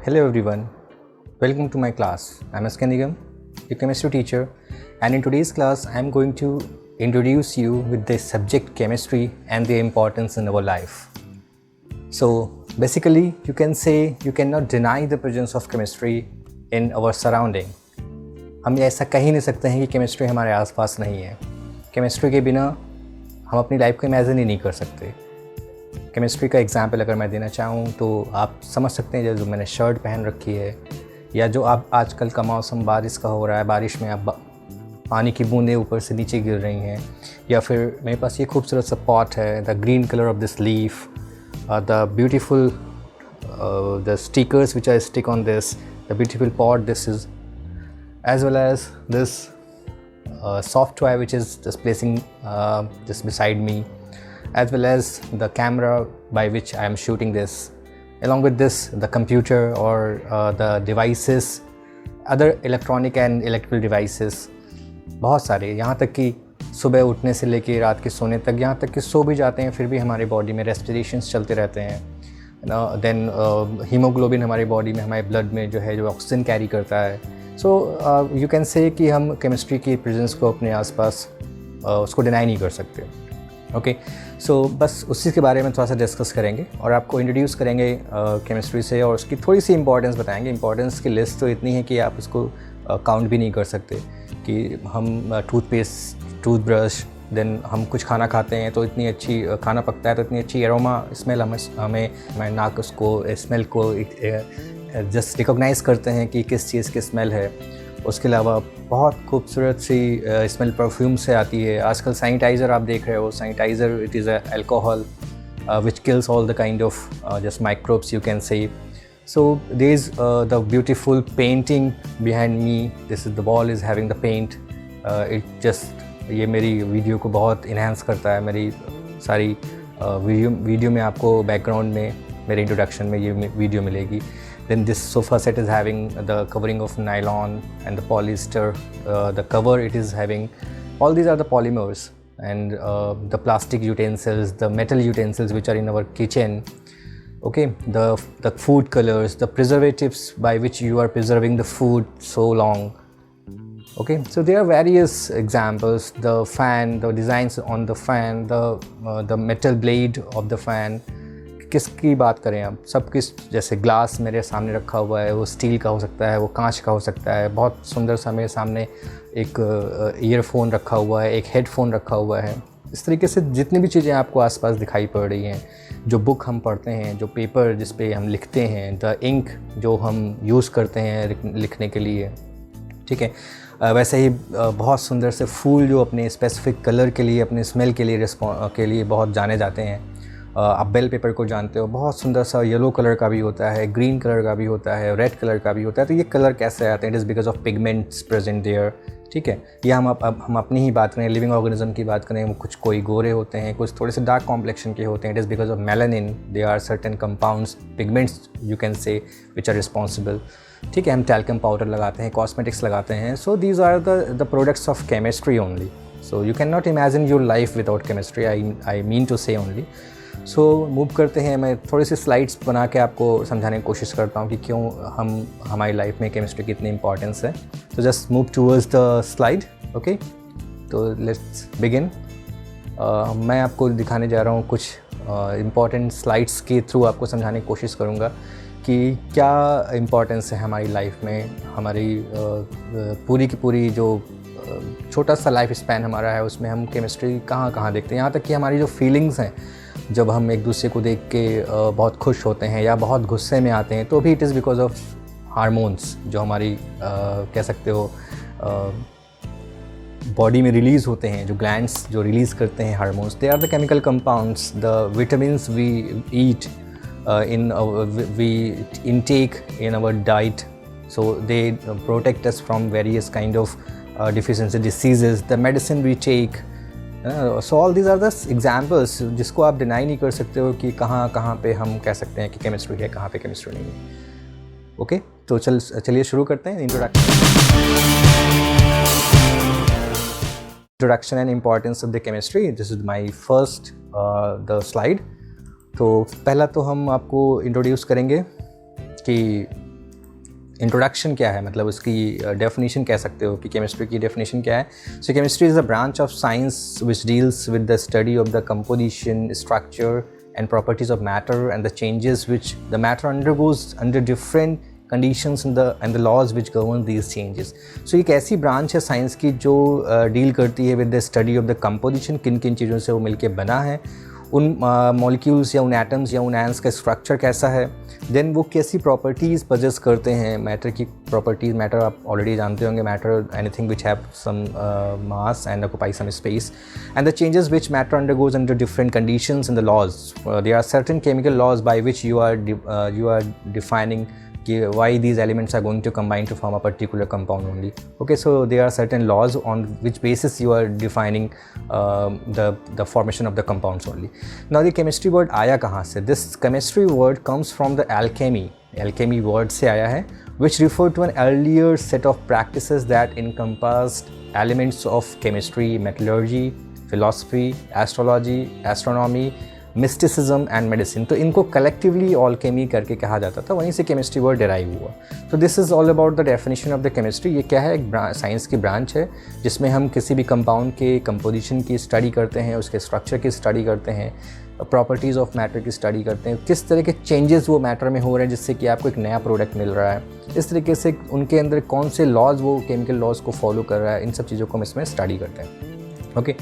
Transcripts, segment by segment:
Hello everyone, welcome to my class. I'm S.K. Nigam, your chemistry teacher, and in today's class I'm going to introduce you with the subject chemistry and their importance in our life. So basically you can say you cannot deny the presence of chemistry in our surrounding. हम ऐसा कह ही नहीं सकते हैं कि chemistry हमारे आसपास नहीं है. केमिस्ट्री के बिना हम अपनी लाइफ को इमेजिन ही नहीं कर सकते. केमिस्ट्री का एग्जांपल अगर मैं देना चाहूँ तो आप समझ सकते हैं जो मैंने शर्ट पहन रखी है, या जो आप आजकल का मौसम बारिश का हो रहा है, बारिश में आप पानी की बूंदें ऊपर से नीचे गिर रही हैं, या फिर मेरे पास ये खूबसूरत सा पॉट है, the green colour of this leaf, the beautiful the stickers which I stick on this, the beautiful pot this is, as well as this soft toy which is just placing just beside me, as well as the camera by which I am shooting this, along with this the computer or the devices, other electronic and electrical devices, बहुत सारे, यहाँ तक कि सुबह उठने से लेके रात के सोने तक, यहाँ तक कि सो भी जाते हैं फिर भी हमारे बॉडी में रेस्पिरेशंस चलते रहते हैं. देन हीमोग्लोबिन हमारे बॉडी में, हमारे ब्लड में जो है, जो ऑक्सीजन कैरी करता है. सो यू कैन से कि हम केमिस्ट्री की प्रेजेंस को अपने आसपास उसको डिनाई नहीं कर सकते. ओके, सो बस उसी के बारे में थोड़ा सा डिस्कस करेंगे और आपको इंट्रोड्यूस करेंगे केमिस्ट्री से, और उसकी थोड़ी सी इंपॉर्टेंस बताएंगे. इंपॉर्टेंस की लिस्ट तो इतनी है कि आप उसको काउंट भी नहीं कर सकते. कि हम टूथपेस्ट, टूथब्रश, देन हम कुछ खाना खाते हैं तो इतनी अच्छी खाना पकता है तो इतनी अच्छी एरोमा स्मेल हमें नाक उसको स्मेल को जस्ट रिकॉग्नाइज़ करते हैं कि किस चीज़ की स्मेल है. उसके अलावा बहुत खूबसूरत सी स्मेल परफ्यूम से आती है. आजकल सैनिटाइज़र आप देख रहे हो, sanitiser it is alcohol which kills all the kind of just microbes you can say. So there is the beautiful painting behind me. This is the wall is having the paint. It just ये मेरी video को बहुत enhance करता है. मेरी सारी video में आपको बैकग्राउंड में मेरे इंट्रोडक्शन में ये वीडियो मिलेगी. Then this sofa set is having the covering of nylon and the polyester. The cover it is having, all these are the polymers, and the plastic utensils, the metal utensils which are in our kitchen. Okay, the food colors, the preservatives by which you are preserving the food so long. Okay, so there are various examples. The fan, the designs on the fan, the metal blade of the fan. किसकी बात करें अब, सब किस, जैसे glass मेरे सामने रखा हुआ है, वो स्टील का हो सकता है, वो कांच का हो सकता है. बहुत सुंदर सा मेरे सामने एक ईयरफोन रखा हुआ है, एक हेडफोन रखा हुआ है. इस तरीके से जितनी भी चीज़ें आपको आसपास दिखाई पड़ रही हैं, जो बुक हम पढ़ते हैं, जो पेपर जिस पे हम लिखते हैं, द इंक जो हम यूज़ करते हैं लिखने के लिए, ठीक है. वैसे ही बहुत सुंदर से फूल जो अपने स्पेसिफिक कलर के लिए, अपने स्मेल के लिए बहुत जाने जाते हैं. आप बेल पेपर को जानते हो, बहुत सुंदर सा येलो कलर का भी होता है, ग्रीन कलर का भी होता है, रेड कलर का भी होता है. तो ये कलर कैसे आते हैं? It is because of pigments present there, ठीक है. या हम अपनी ही बात करें, लिविंग ऑर्गेनिज्म की बात करें, कुछ कोई गोरे होते हैं, कुछ थोड़े से डार्क कॉम्प्लेक्शन के होते हैं. It is because of melanin, they are certain compounds, pigments you can say which are responsible, ठीक है. हम टैल्कम पाउडर लगाते हैं, कॉस्मेटिक्स लगाते हैं. So these are the products of chemistry only. So you can not imagine your life without chemistry, I mean to say only. सो move करते हैं. मैं थोड़ी सी स्लाइड्स बना के आपको समझाने की कोशिश करता हूँ कि क्यों हमारी लाइफ में केमिस्ट्री की इतनी इंपॉर्टेंस है. तो just move towards the slide. Okay, तो लेट्स बिगिन. मैं आपको दिखाने जा रहा हूँ कुछ इम्पॉर्टेंट स्लाइड्स के थ्रू आपको समझाने की कोशिश करूँगा कि क्या इम्पॉर्टेंस है हमारी लाइफ में. हमारी पूरी की पूरी जो छोटा सा लाइफ स्पैन हमारा है, उसमें हम केमिस्ट्री कहाँ कहाँ देखते हैं. यहाँ तक कि हमारी जो फीलिंग्स हैं, जब हम एक दूसरे को देख के बहुत खुश होते हैं या बहुत गुस्से में आते हैं, तो भी it is because of hormones जो हमारी कह सकते हो बॉडी में रिलीज़ होते हैं, जो ग्लैंड्स जो रिलीज़ करते हैं hormones. They are the chemical compounds, the vitamins we eat we intake in our diet, so they protect us from various kind of deficiency diseases. The medicine we take, so all these are the examples जिसको आप deny नहीं कर सकते हो कि कहाँ कहाँ पे हम कह सकते हैं कि केमिस्ट्री है, कहाँ पे केमिस्ट्री नहीं है. ओके, तो चलिए शुरू करते हैं. Introduction and importance of the chemistry. This is my first the slide. तो पहला तो हम आपको इंट्रोड्यूस करेंगे कि इंट्रोडक्शन क्या है, मतलब उसकी डेफिनेशन कह सकते हो कि केमिस्ट्री की डेफिनेशन क्या है. So chemistry is a branch of science which deals with the study of the composition, structure and properties of matter and the changes which the matter undergoes under different conditions and the laws which govern these changes. So एक ऐसी branch है science की जो deal करती है with the study of the composition, किन किन चीज़ों से वो मिलके बना है, उन मॉलिक्यूल्स या उन एटम्स या उन आयंस का स्ट्रक्चर कैसा है, देन वो कैसी प्रॉपर्टीज़ पजेस करते हैं. मैटर की प्रॉपर्टीज़, मैटर आप ऑलरेडी जानते होंगे, matter anything which have some mass and occupy some space, and the changes which matter undergoes under different conditions in the laws. There are certain chemical laws by which you are defining why these elements are going to combine to form a particular compound only. Okay, so there are certain laws on which basis you are defining the formation of the compounds only. Now the chemistry word आया कहाँ से? This chemistry word comes from the alchemy word से आया है, which refer to an earlier set of practices that encompassed elements of chemistry, metallurgy, philosophy, astrology, astronomy, mysticism and medicine. तो इनको collectively ऑलकेमी करके कहा जाता था, वहीं से केमिस्ट्री वर्ड डिराइव हुआ. तो this is all about the definition of the chemistry. ये क्या है? एक साइंस की ब्रांच है जिसमें हम किसी भी कंपाउंड के कंपोजिशन की स्टडी करते हैं, उसके स्ट्रक्चर की स्टडी करते हैं, प्रॉपर्टीज़ ऑफ मैटर की स्टडी करते हैं, किस तरह के चेंजेस वो मैटर में हो रहे हैं जिससे कि आपको एक नया प्रोडक्ट मिल रहा है, इस तरीके से उनके अंदर कौन से लॉज वो केमिकल लॉज को फॉलो कर रहा है, इन सब चीज़ों को हम इसमें स्टडी करते हैं. ओके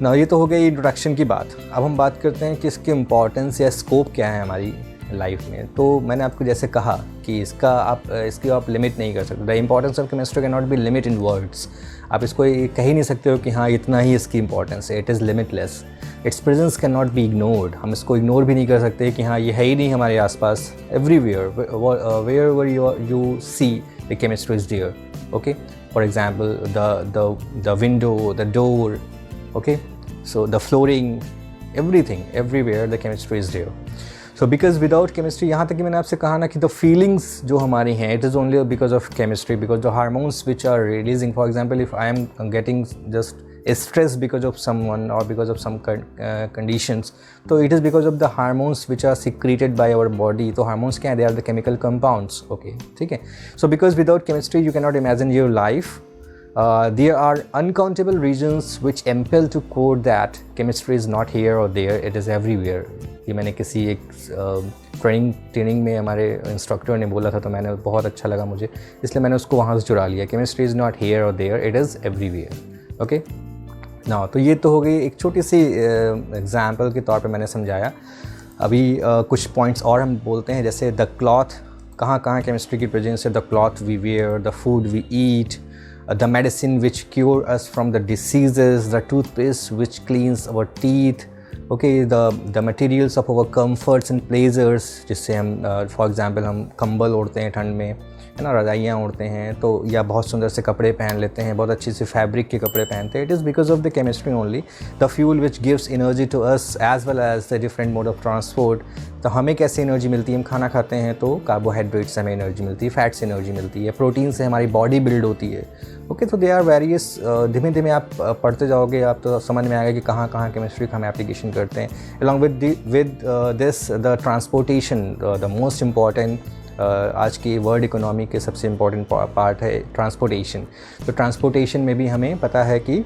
ना, ये तो हो गई इंट्रोडक्शन की बात. अब हम बात करते हैं कि इसकी इम्पॉर्टेंस या स्कोप क्या है हमारी लाइफ में. तो मैंने आपको जैसे कहा कि इसकी आप लिमिट नहीं कर सकते. The importance of chemistry can not be limit in words. आप इसको कह ही नहीं सकते हो कि हाँ इतना ही इसकी इंपॉर्टेंस है. It is limitless. It's presence can not be ignored. हम इसको इग्नोर भी नहीं कर सकते कि हाँ ये है ही नहीं हमारे आसपास. Everywhere where you see the chemistry is there. Okay, for example the window, the door, okay, so the flooring, everything, everywhere the chemistry is there. So because without chemistry, यहाँ तक कि मैंने आपसे कहा ना कि the feelings जो हमारी हैं, it is only because of chemistry, because the hormones which are releasing, for example, if I am getting just stressed because of someone or because of some conditions, so it is because of the hormones which are secreted by our body. तो hormones क्या हैं? They are the chemical compounds. Okay, ठीक है. So because without chemistry you cannot imagine your life. There are uncountable reasons which impel to quote that chemistry is not here or there, it is everywhere. ये मैंने किसी एक training में हमारे instructor ने बोला था, तो मैंने बहुत अच्छा लगा मुझे, इसलिए मैंने उसको वहाँ से जुड़ा लिया. केमिस्ट्री इज़ नॉट हेयर और there, it is everywhere. Okay ना, तो ये तो हो गई एक छोटी सी एग्जाम्पल के तौर पे मैंने समझाया. अभी कुछ पॉइंट्स और हम बोलते हैं, जैसे द क्लॉथ, कहाँ कहाँ केमिस्ट्री की प्रेजेंस है. The cloth we wear, the food we eat, the medicine which cure us from the diseases, the toothpaste which cleans our teeth. Okay, the materials of our comforts and pleasures, जिससे हम for example हम कंबल ओढ़ते हैं ठंड में, है ना, रज़ाइयाँ ओढ़ते हैं, तो या बहुत सुंदर से कपड़े पहन लेते हैं, बहुत अच्छी सी फैब्रिक के कपड़े पहनते हैं. It is because of the chemistry only. The fuel which gives energy to us as well as the different mode of transport. तो हमें कैसे एनर्जी मिलती है? हम खाना खाते हैं तो कार्बोहाइड्रेट से हमें एनर्जी मिलती है, फैट से एनर्जी मिलती है, प्रोटीन से हमारी बॉडी बिल्ड होती है. ओके, तो दे आर वेरियस. धीमे धीमे आप पढ़ते जाओगे, आप तो समझ में आएगा कि कहाँ कहाँ केमिस्ट्री का हम एप्लीकेशन करते हैं. Along with this the transportation, the most important आज की वर्ल्ड इकोनॉमी के सबसे इम्पॉर्टेंट पार्ट है ट्रांसपोर्टेशन. तो ट्रांसपोर्टेशन में भी हमें पता है कि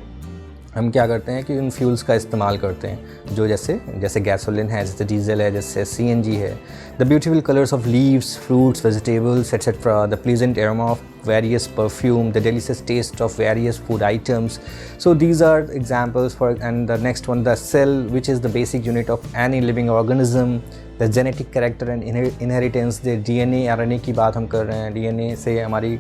हम क्या करते हैं कि उन फ्यूल्स का इस्तेमाल करते हैं, जो जैसे गैसोलिन है, जैसे डीजल है, जैसे CNG है. The beautiful colours of leaves, fruits, vegetables etcetera, the pleasant aroma of various perfume, the delicious taste of various food items. So these are examples for, and the next one, the cell, which is the basic unit of any living organism. The genetic character and inheritance, the DNA RNA की बात हम कर रहे हैं. DNA से हमारी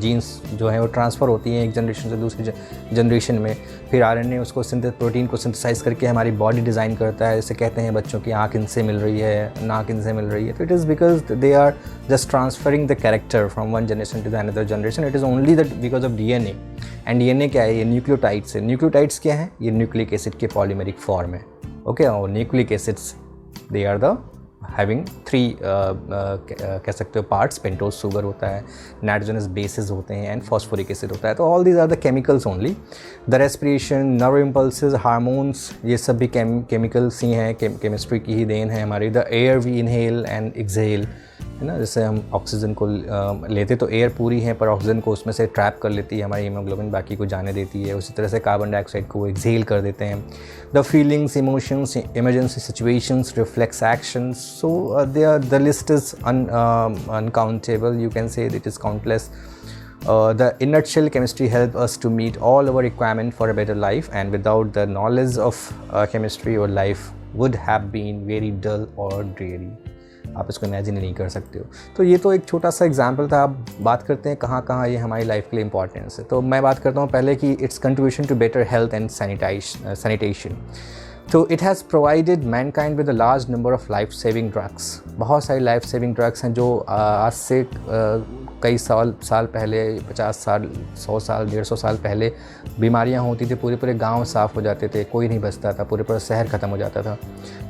jeans जो है वो ट्रांसफ़र होती हैं एक जनरेशन से दूसरी जनरेशन में. फिर RNA उसको प्रोटीन को सिंथेसाइज करके हमारी बॉडी डिज़ाइन करता है. जैसे कहते हैं बच्चों की आँख इनसे मिल रही है, नाक इनसे मिल रही है. तो it is because they are just transferring the character from one generation to the another generation. It is only that because of DNA. And DNA क्या है? ये न्यूक्लियोटाइड्स है. न्यूक्लियोटाइड्स क्या है? ये न्यूक्लिक एसिड के पॉलीमेरिक फॉर्म है. Okay, और nucleic acids they are the having 3 कह सकते हो पार्ट्स. पेंटोज शुगर होता है, नाइट्रोजनस बेसिस होते हैं, एंड फॉस्फोरिक एसिड होता है. तो all these are the chemicals only. The respiration, nerve impulses, hormones, ये सब भी केमिकल्स ही हैं, केमिस्ट्री की ही देन है हमारी. The air we inhale and exhale, है ना। जैसे हम ऑक्सीजन को लेते तो एयर पूरी है, पर ऑक्सीजन को उसमें से ट्रैप कर लेती है हमारी हीमोग्लोबिन, बाकी को जाने देती है। उसी तरह से कार्बन डाइऑक्साइड को वो एक्सहेल कर देते हैं। The feelings, emotions, emergency situations, reflex actions, so the list is uncountable, you can से it is countless. The in nutshell, chemistry helps us to meet all our requirements for a better life, and without the knowledge of chemistry, our life would have been very dull or dreary. आप इसको imagine नहीं कर सकते हो. तो ये तो एक छोटा सा एग्जाम्पल था. अब बात करते हैं कहाँ कहाँ ये हमारी लाइफ के लिए इंपॉर्टेंस है. तो मैं बात करता हूँ पहले कि it's contribution to better health and sanitation. तो it has provided mankind with a large number of life saving drugs. बहुत सारी लाइफ सेविंग ड्रग्स हैं जो आज से कई साल पहले, 50 साल, 100 साल, 150 साल पहले बीमारियां होती थी, पूरे गांव साफ़ हो जाते थे, कोई नहीं बचता था, पूरे शहर ख़त्म हो जाता था.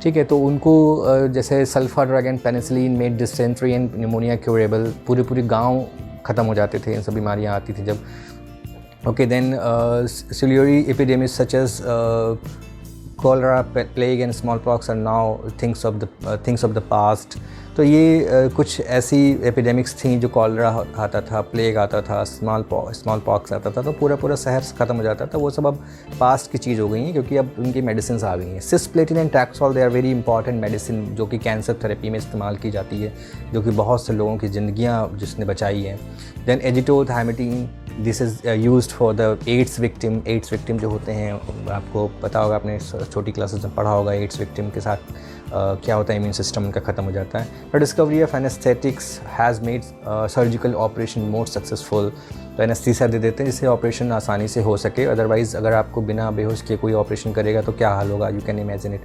ठीक है, तो उनको जैसे sulphur drug and penicillin made dysentery and pneumonia curable, पूरे गांव ख़त्म हो जाते थे इन सब बीमारियां आती थी जब. Okay, then ciliary epidemics such as cholera, plague and smallpox are now things of the past. तो ये कुछ ऐसी एपिडेमिक्स थी जो कॉलरा आता था, प्लेग आता था, स्मॉल पॉक्स आता था, तो पूरा शहर ख़त्म हो जाता था. वो सब अब पास्ट की चीज़ हो गई हैं क्योंकि अब उनकी मेडिसिन आ गई हैं. Cisplatin and taxol, they are very important medicine जो कि कैंसर थेरेपी में इस्तेमाल की जाती है, जो कि बहुत से लोगों की ज़िंदगियाँ जिसने बचाई हैं. Then azidothymidine, this is used for the AIDS victim जो होते हैं, आपको पता होगा, आपने छोटी क्लासेस में पढ़ा होगा एड्स विक्टिम के साथ क्या होता है, इम्यून सिस्टम उनका ख़त्म हो जाता है. The discovery of anaesthetics has made surgical operation more successful. तो एनेस्थीसिया दे देते हैं जिससे ऑपरेशन आसानी से हो सके. अदरवाइज़ अगर आपको बिना बेहोश किए कोई ऑपरेशन करेगा तो क्या हाल होगा, you can imagine it.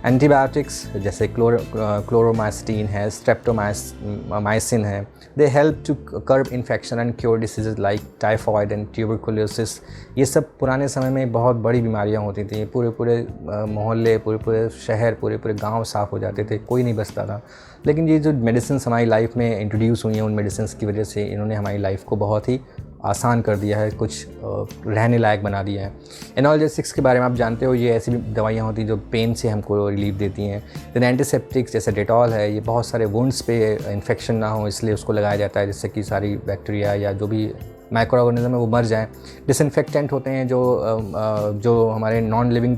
Antibiotics जैसे क्लोरोमास्टिन है, स्ट्रेप्टोमाइसिन है, they help to curb infection and cure diseases like typhoid and tuberculosis. ये सब पुराने समय में बहुत बड़ी बीमारियां होती थी. पूरे मोहल्ले, पूरे शहर, पूरे गांव साफ़ हो जाते थे, कोई नहीं बचता था. लेकिन ये जो मेडिसिन हमारी लाइफ में इंट्रोड्यूस हुई हैं, उन मेडिसिन की वजह से इन्होंने हमारी लाइफ को बहुत ही आसान कर दिया है, कुछ रहने लायक बना दिया है. एनाल्जेसिक्स के बारे में आप जानते हो, ये ऐसी दवाइयाँ होती हैं जो पेन से हमको रिलीफ देती हैं. देन एंटीसेप्टिक्स जैसे डेटॉल है, ये बहुत सारे वुंड्स पे इन्फेक्शन ना हो इसलिए उसको लगाया जाता है, जिससे कि सारी बैक्टीरिया या जो भी माइक्रो ऑर्गेनिज्म है वो मर जाएँ. डिसइंफेक्टेंट होते हैं जो हमारे नॉन लिविंग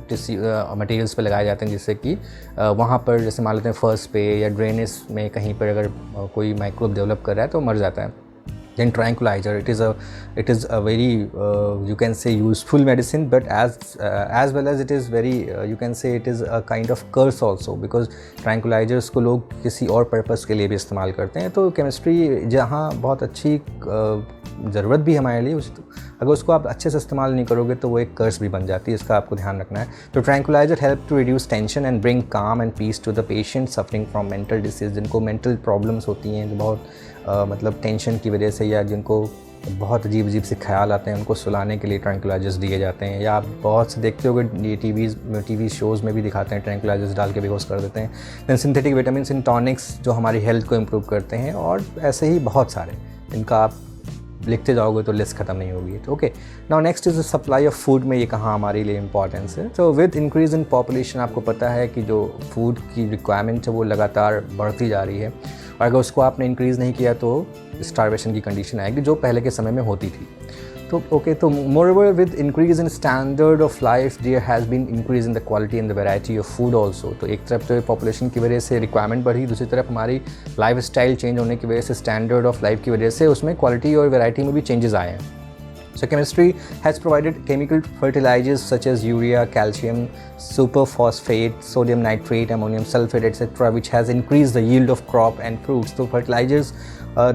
मटेरियल्स पे लगाए जाते हैं, जिससे कि वहाँ पर जैसे मान लेते हैं फर्श पे या ड्रेनेज में कहीं पर अगर कोई माइक्रोब डेवलप कर रहा है तो मर जाता है. Then tranquilizer, it is a very you can say useful medicine, but as well as it is very you can say it is a kind of curse also, because tranquilizers को लोग किसी और पर्पस के लिए भी इस्तेमाल करते हैं. तो केमिस्ट्री जहाँ बहुत अच्छी ज़रूरत भी हमारे लिए, अगर उसको आप अच्छे से इस्तेमाल नहीं करोगे तो वो एक कर्स भी बन जाती है. इसका आपको ध्यान रखना है. तो tranquilliser help to reduce tension and bring calm and peace to the patient suffering from mental disease. जिनको मेंटल प्रॉब्लम्स होती हैं, जो बहुत मतलब टेंशन की वजह से या जिनको बहुत अजीब से ख्याल आते हैं, उनको सुलाने के लिए ट्रैंकुलाइजर्स दिए जाते हैं. या आप बहुत से देखते होगे, ये टीवी शोज़ में भी दिखाते हैं, ट्रैंकुलाइजर्स डाल के बेहोश कर देते हैं. Than synthetic vitamin in tonics जो हमारी हेल्थ को इम्प्रूव करते हैं, और ऐसे ही बहुत सारे. इनका आप लिखते जाओगे तो लिस्ट ख़त्म नहीं होगी. तो okay, now next is the supply of food में ये कहाँ हमारे लिए इंपॉर्टेंस है. तो विद इंक्रीज इन पॉपुलेशन, आपको पता है कि जो फूड की रिक्वायरमेंट है वो लगातार बढ़ती जा रही है, और अगर उसको आपने इंक्रीज़ नहीं किया तो स्टारवेशन की कंडीशन आएगी जो पहले के समय में होती थी. तो ओके, तो moreover with increase in standard of life there has been increase in the quality and the variety of food also. तो एक तरफ तो पॉपुलेशन की वजह से रिक्वायरमेंट बढ़ी, दूसरी तरफ हमारी लाइफ स्टाइल चेंज होने की वजह से, स्टैंडर्ड ऑफ लाइफ की वजह से उसमें क्वालिटी और वैरायटी में भी चेंजेस आए हैं. So chemistry has provided chemical fertilizers such as urea, calcium, superphosphate, sodium nitrate, ammonium sulfate, etc., which has increased the yield of crop and fruits. So fertilizers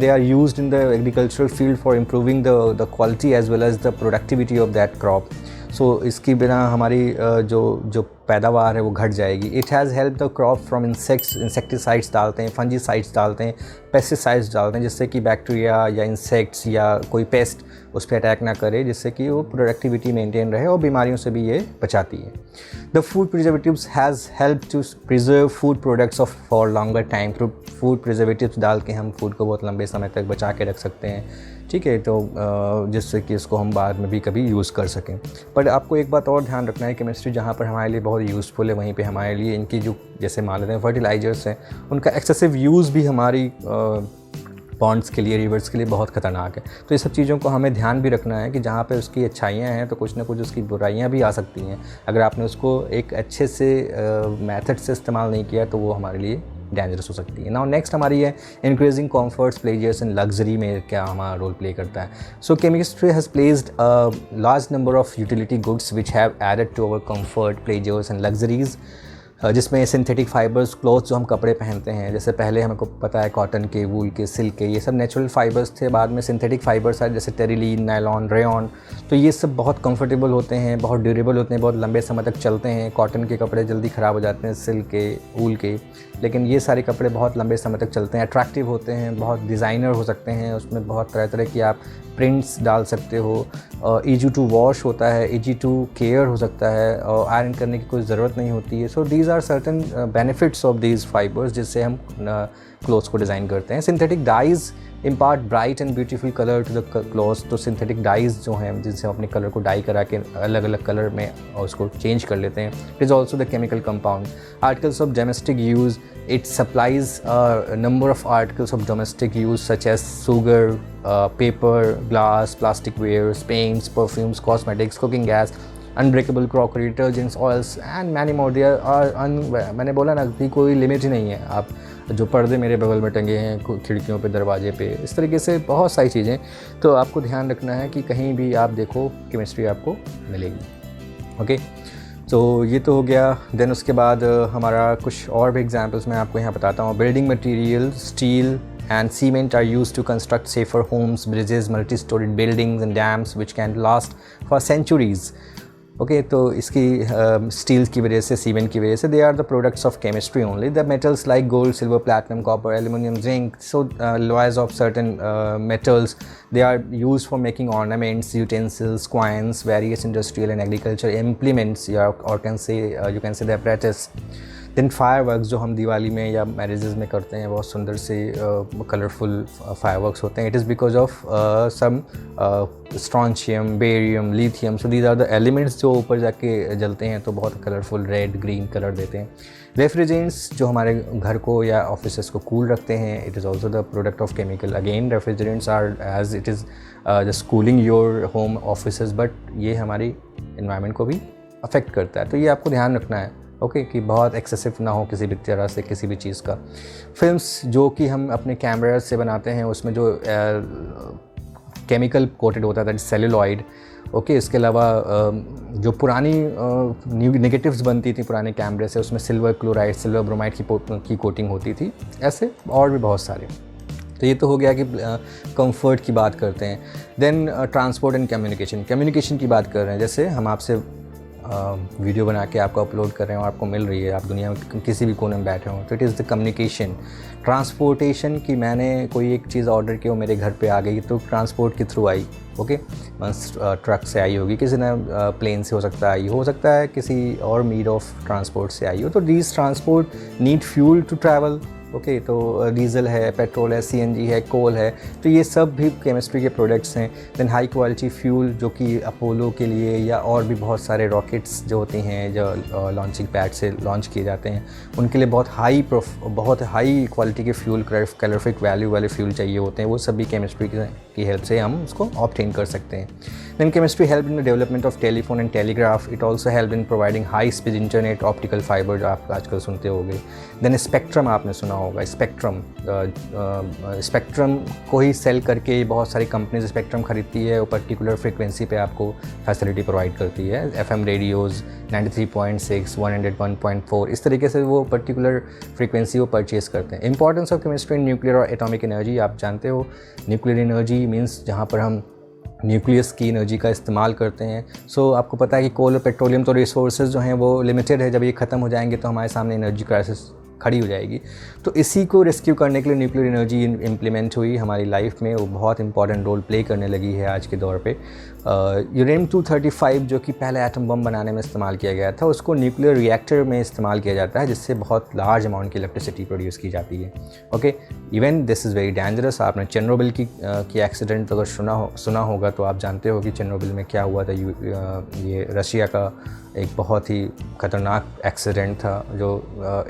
they are used in the agricultural field for improving the quality as well as the productivity of that crop. So इसकी बिना हमारी जो पैदावार है वो घट जाएगी. It has help the crop from insecticides डालते हैं, फंजीसाइड्स डालते हैं, पेस्टिसाइड्स डालते हैं, जिससे कि बैक्टीरिया या इंसेक्ट्स या कोई पेस्ट उस पर अटैक ना करे, जिससे कि वो प्रोडक्टिविटी मेंटेन रहे और बीमारियों से भी ये बचाती है. The food preservatives has help to preserve food products of for longer time. Through food preservatives डाल के हम फूड को बहुत लंबे समय तक बचा के रख सकते हैं. ठीक है, तो जिससे कि इसको हम बाद में भी कभी यूज़ कर सकें. पर आपको एक बात और ध्यान रखना है, केमिस्ट्री जहाँ पर हमारे लिए बहुत बहुत यूज़फुल है वहीं पे हमारे लिए इनकी जो जैसे मान लेते हैं फर्टिलाइजर्स हैं उनका एक्सेसिव यूज़ भी हमारी पॉन्ड्स के लिए रिवर्स के लिए बहुत ख़तरनाक है। तो ये सब चीज़ों को हमें ध्यान भी रखना है कि जहाँ पे उसकी अच्छाइयाँ हैं तो कुछ ना कुछ उसकी बुराइयाँ भी आ सकती हैं। अगर आपने उसको एक अच्छे से मेथड से इस्तेमाल नहीं किया तो वो हमारे लिए डेंजरस हो सकती है। नाउ नेक्स्ट हमारी है increasing comforts pleasures and luxury में क्या हमारा रोल प्ले करता है। So chemistry has placed a large number of utility goods which have added to our comfort pleasures and luxuries, जिसमें सिंथेटिक फाइबर्स क्लॉथ जो हम कपड़े पहनते हैं, जैसे पहले हमको पता है कॉटन के, वूल के, सिल्क के, ये सब नेचुरल फाइबर्स थे। बाद में सिंथेटिक फाइबर्स आए जैसे टेरिलीन, नायलॉन, रेयॉन। तो ये सब बहुत कंफर्टेबल होते हैं, बहुत ड्यूरेबल होते हैं, बहुत लंबे समय तक चलते हैं। कॉटन के कपड़े जल्दी ख़राब हो जाते हैं, सिल्क के, वूल के, लेकिन ये सारे कपड़े बहुत लंबे समय तक चलते हैं, अट्रैक्टिव होते हैं, बहुत डिज़ाइनर हो सकते हैं, उसमें बहुत तरह तरह की आप प्रिंट्स डाल सकते हो। ईजी टू वॉश होता है, ईजी टू केयर हो सकता है और आयरन करने की कोई ज़रूरत नहीं होती है। So these are certain benefits of these fibres जिससे हम क्लोथ्स को डिज़ाइन करते हैं। Synthetic dyes impart bright and beautiful colour to the clothes. तो सिंथेटिक डाइज़ जो हैं जिनसे हम अपने कलर को डाई करा के अलग अलग कलर में उसको चेंज कर लेते हैं। It is also the chemical compound. Articles of domestic use, it supplies a number of articles of domestic use such as sugar, paper, glass, plastic wares, paints, perfumes, cosmetics, cooking gas, unbreakable crockery, detergents, oils and many more. There are मैंने बोला ना कि कोई limit ही नहीं है। आप जो पर्दे मेरे बगल में टंगे हैं खिड़कियों पे, दरवाजे पे, इस तरीके से बहुत सारी चीज़ें। तो आपको ध्यान रखना है कि कहीं भी आप देखो केमिस्ट्री आपको मिलेगी। ओके, तो ये तो हो गया। देन उसके बाद हमारा कुछ और भी एग्जांपल्स मैं आपको यहाँ बताता हूँ। Building material, steel and cement are used to construct safer homes, bridges, multi storied buildings and dams which can last for centuries. Okay, तो इसकी स्टील की वजह से, सीमेंट की वजह से, they are the products of chemistry only. The metals like gold, silver, platinum, copper, aluminium, zinc, so alloys of certain metals, they are used for making ornaments, utensils, coins, various industrial and agriculture implements, or you can say the apparatus. Then fireworks जो हम दिवाली में या marriages में करते हैं, बहुत सुंदर से कलरफुल फायरवर्क्स होते हैं। It is because of some strontium, barium, lithium. So these are the elements जो ऊपर जाके जलते हैं तो बहुत कलरफुल रेड, ग्रीन कलर देते हैं। रेफ्रिजरेंट्स जो हमारे घर को या ऑफिसेस को कूल रखते हैं, it is also the product of chemical. Again refrigerants are as it is just cooling your home offices, but ये हमारी इन्वायरमेंट को भी अफेक्ट करता है। तो ये आपको ध्यान रखना है, ओके, कि बहुत एक्सेसिव ना हो किसी भी तरह से किसी भी चीज़ का। फिल्म्स जो कि हम अपने कैमरा से बनाते हैं उसमें जो केमिकल कोटेड होता है, सेलुलॉइड। ओके, इसके अलावा जो पुरानी नेगेटिव्स बनती थी पुराने कैमरे से, उसमें सिल्वर क्लोराइड, सिल्वर ब्रोमाइड की कोटिंग होती थी। ऐसे और भी बहुत सारे। तो ये तो हो गया कि कंफर्ट की बात करते हैं। देन ट्रांसपोर्ट एंड कम्युनिकेशन की बात कर रहे हैं। जैसे हम आपसे वीडियो बना के आपको अपलोड कर रहे हैं और आपको मिल रही है, आप दुनिया में किसी भी कोने में बैठे हों, तो it is the communication. Transportation की मैंने कोई एक चीज़ ऑर्डर की, वो मेरे घर पे आ गई, तो ट्रांसपोर्ट के थ्रू आई। ओके, बस ट्रक से आई होगी, किसी ने प्लेन से हो सकता है किसी और मीड ऑफ ट्रांसपोर्ट से आई हो। तो these transport need fuel to travel. Okay, तो डीज़ल है, पेट्रोल है, सीएनजी है, कोल है, तो ये सब भी केमिस्ट्री के प्रोडक्ट्स हैं। देन हाई क्वालिटी फ्यूल जो कि अपोलो के लिए या और भी बहुत सारे रॉकेट्स जो होती हैं जो लॉन्चिंग पैड से लॉन्च किए जाते हैं, उनके लिए बहुत हाई क्वालिटी के फ्यूल, कैलोरिफिक वैल्यू वाले फ्यूल चाहिए होते हैं। वो सभी केमिस्ट्री की हेल्प से हम उसको ऑब्टेन कर सकते हैं। Then chemistry help in the development of telephone and telegraph. It also help in providing high speed internet, optical fibre जो आप आजकल सुनते होंगे। देन स्पेक्ट्रम आपने सुना होगा। स्पेक्ट्रम को ही सेल करके बहुत सारी कंपनीज स्पेक्ट्रम खरीदती है, वो पर्टिकुलर फ्रीक्वेंसी पे आपको फैसिलिटी प्रोवाइड करती है। एफएम रेडियोज़ 93.6, 101.4, इस तरीके से वो पर्टिकुलर फ्रीक्वेंसी वो परचेज़ करते हैं। Importance of chemistry in nuclear और एटॉमिक एनर्जी, आप जानते हो न्यूक्लियर एनर्जी मीन्स जहाँ पर हम न्यूक्लियस की एनर्जी का इस्तेमाल करते हैं। सो आपको पता है कि कोल और पेट्रोलियम तो रिसोर्सेज जो हैं वो लिमिटेड है, जब ये ख़त्म हो जाएंगे तो हमारे सामने एनर्जी क्राइसिस खड़ी हो जाएगी। तो इसी को रेस्क्यू करने के लिए न्यूक्लियर एनर्जी इम्प्लीमेंट हुई हमारी लाइफ में, वो बहुत इंपॉर्टेंट रोल प्ले करने लगी है आज के दौर पे। यूरेनियम 235 जो कि पहले एटम बम बनाने में इस्तेमाल किया गया था, उसको न्यूक्लियर रिएक्टर में इस्तेमाल किया जाता है, जिससे बहुत लार्ज अमाउंट की इलेक्ट्रिसिटी प्रोड्यूस की जाती है। Okay, even this is very dangerous. आपने चेरनोबिल की एक्सीडेंट अगर सुना होगा तो आप जानते हो कि चेरनोबिल में क्या हुआ था। ये रशिया का एक बहुत ही ख़तरनाक एक्सीडेंट था जो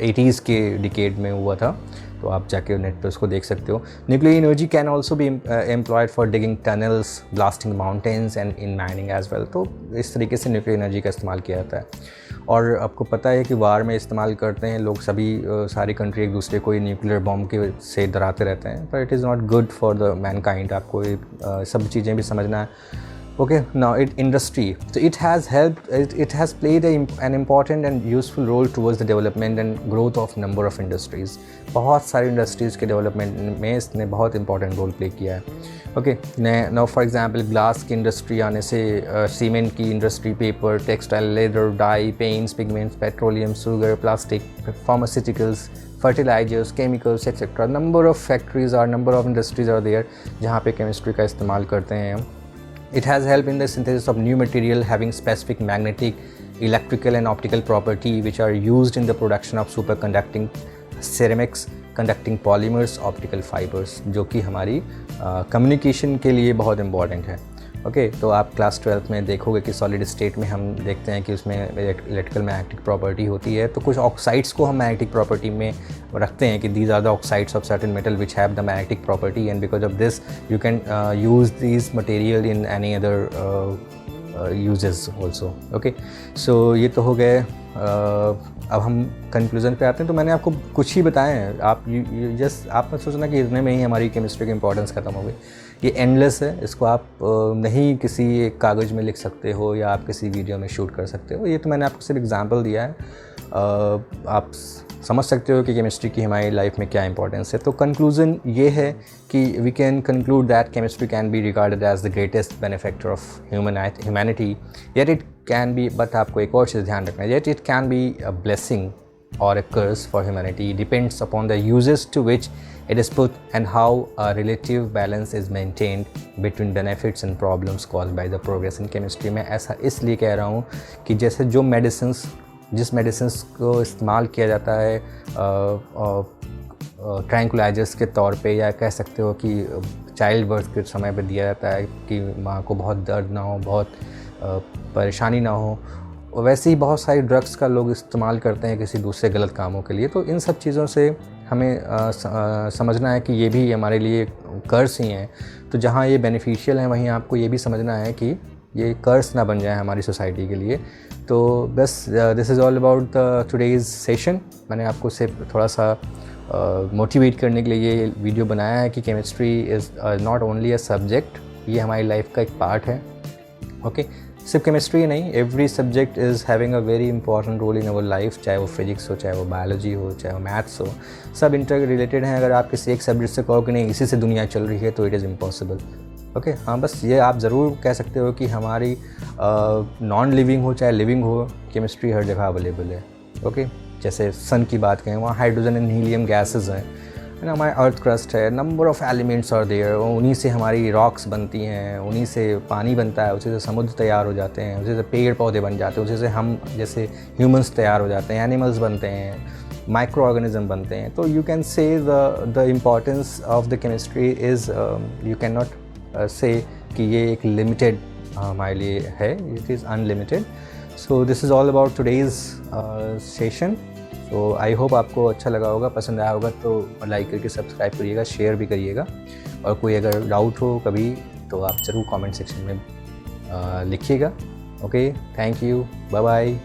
80s के डिकेड में हुआ था, तो आप जाके नेट पे उसको देख सकते हो। Nuclear energy can also be employed for digging tunnels, blasting mountains and in mining as well. तो इस तरीके से न्यूक्लियर एनर्जी का इस्तेमाल किया जाता है। और आपको पता है कि वार में इस्तेमाल करते हैं लोग, सभी सारी कंट्री एक दूसरे को न्यूक्लियर बॉम्ब के से डराते रहते हैं, पर it is not good for the Mankind. आपको सब चीज़ें भी समझना है। Okay, now industry. So it has helped. It has played an important and useful role towards the development and growth of number of industries. बहुत सारी industries के development में इसने बहुत इंपॉर्टेंट रोल प्ले किया है। Okay, now for example glass की industry आने से सीमेंट की industry, paper, textile, leather, dye, paints, pigments, petroleum, sugar, plastic, pharmaceuticals, fertilizers, chemicals, etc. Number of factories or number of industries are there जहाँ पे chemistry का इस्तेमाल करते हैं हम। It has helped in the synthesis of new material having specific magnetic, electrical and optical property which are used in the production of superconducting ceramics, conducting polymers, optical fibers, जो कि हमारी communication के लिए बहुत important है। Okay, तो आप class 12th में देखोगे कि सॉलिड स्टेट में हम देखते हैं कि उसमें इलेक्ट्रिकल मैग्नेटिक प्रॉपर्टी होती है। तो कुछ ऑक्साइड्स को हम मैग्नेटिक प्रॉपर्टी में रखते हैं कि these are the oxides of certain metal which have the magnetic property, and because of this you can use this material in any other uses also. Okay, so ये तो हो गए। अब हम कंक्लूजन पे आते हैं। तो मैंने आपको कुछ ही बताए हैं, आप जस्ट आप मत सोचना कि इतने में ही हमारी केमिस्ट्री की इंपॉर्टेंस ख़त्म हो गई। ये एंडलेस है, इसको आप नहीं किसी एक कागज़ में लिख सकते हो या आप किसी वीडियो में शूट कर सकते हो। ये तो मैंने आपको सिर्फ एग्जांपल दिया है, आप समझ सकते हो कि केमिस्ट्री की हमारी लाइफ में क्या इंपॉर्टेंस है। तो कंक्लूजन ये है कि we can conclude that chemistry can be regarded as the greatest benefactor of humanity, yet it can be, but आपको एक और चीज़ ध्यान रखना है, yet it can be a blessing or a curse for humanity. It depends upon the uses to which it is put and how a relative balance is maintained between benefits and problems caused by the progress in chemistry. मैं ऐसा इसलिए कह रहा हूँ कि जैसे जिस medicines को इस्तेमाल किया जाता है ट्रैंकुलाइजर्स के तौर पे, या कह सकते हो कि चाइल्ड बर्थ के समय पे दिया जाता है कि माँ को बहुत दर्द ना हो, बहुत परेशानी ना हो, वैसे ही बहुत सारी ड्रग्स का लोग इस्तेमाल करते हैं किसी दूसरे गलत कामों के लिए। तो इन सब चीज़ों से हमें समझना है कि ये भी हमारे लिए कर्स ही हैं। तो जहाँ ये बेनिफिशियल हैं वहीं आपको ये भी समझना है कि ये कर्स ना बन जाए हमारी सोसाइटी के लिए। तो बस this is all about the today's session. मैंने आपको सिर्फ थोड़ा सा मोटिवेट करने के लिए ये वीडियो बनाया है कि chemistry is not only a subject, ये हमारी लाइफ का एक पार्ट है। ओके, सिर्फ केमिस्ट्री नहीं, every subject is having a very important role in our life, चाहे वो फिजिक्स हो, चाहे वो बायोलॉजी हो, चाहे वो मैथ्स हो, सब इंटर रिलेटेड हैं। अगर आप किसी एक सब्जेक्ट से कहो कि नहीं इसी से दुनिया चल रही है तो इट इज़ इम्पॉसिबल। ओके, हाँ, बस ये आप ज़रूर कह सकते हो कि हमारी नॉन लिविंग हो चाहे लिविंग हो, केमिस्ट्री हर जगह अवेलेबल है। ओके, जैसे सन की बात करें, वहाँ हाइड्रोजन एंड हीलियम गैसेज हैं, है ना, हमारे अर्थ क्रस्ट है, number of elements are there, उन्हीं से हमारी रॉक्स बनती हैं, उन्हीं से पानी बनता है, उसी से समुद्र तैयार हो जाते हैं, उसी से पेड़ पौधे बन जाते हैं, उसी से हम जैसे ह्यूमंस तैयार हो जाते हैं, एनिमल्स बनते हैं, माइक्रो ऑर्गेनिज्म बनते हैं। तो यू कैन से the importance of the chemistry is, you can not से कि ये एक लिमिटेड हमारे लिए है, it is unlimited. So this is all about today's session. तो आई होप आपको अच्छा लगा होगा, पसंद आया होगा तो लाइक करके सब्सक्राइब करिएगा, शेयर भी करिएगा, और कोई अगर डाउट हो कभी तो आप ज़रूर कमेंट सेक्शन में लिखिएगा। Okay, thank you, bye bye.